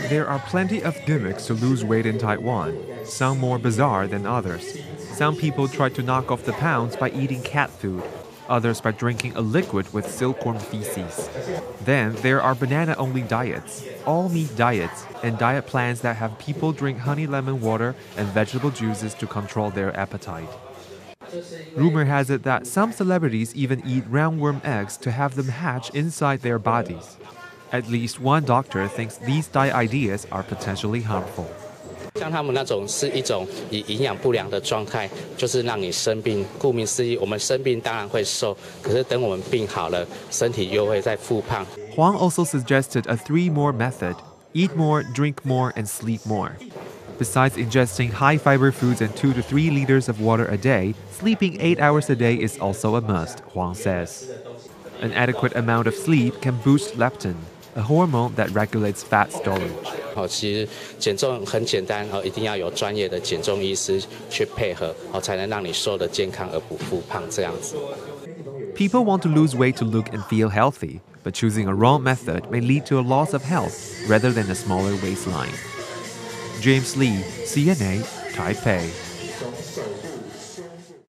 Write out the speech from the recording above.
There are plenty of gimmicks to lose weight in Taiwan, some more bizarre than others. Some people try to knock off the pounds by eating cat food, others by drinking a liquid with silkworm feces. Then there are banana-only diets, all-meat diets, and diet plans that have people drink honey lemon water and vegetable juices to control their appetite. Rumor has it that some celebrities even eat roundworm eggs to have them hatch inside their bodies. At least one doctor thinks these diet ideas are potentially harmful. 像他们那种是一种以营养不良的状态，就是让你生病。顾名思义，我们生病当然会瘦，可是等我们病好了，身体又会再复胖。Huang also suggested a 3-more method: eat more, drink more, and sleep more. Besides ingesting high-fiber foods and 2 to 3 liters of water a day, sleeping 8 hours a day is also a must, Huang says. An adequate amount of sleep can boost leptin, a hormone that regulates fat storage. 其实减重很简单，一定要有专业的减重医师去配合，才能让你瘦得健康而不复胖这样子。People want to lose weight to look and feel healthy, but choosing a wrong method may lead to a loss of health rather than a smaller waistline. James Lee, CNA, Taipei.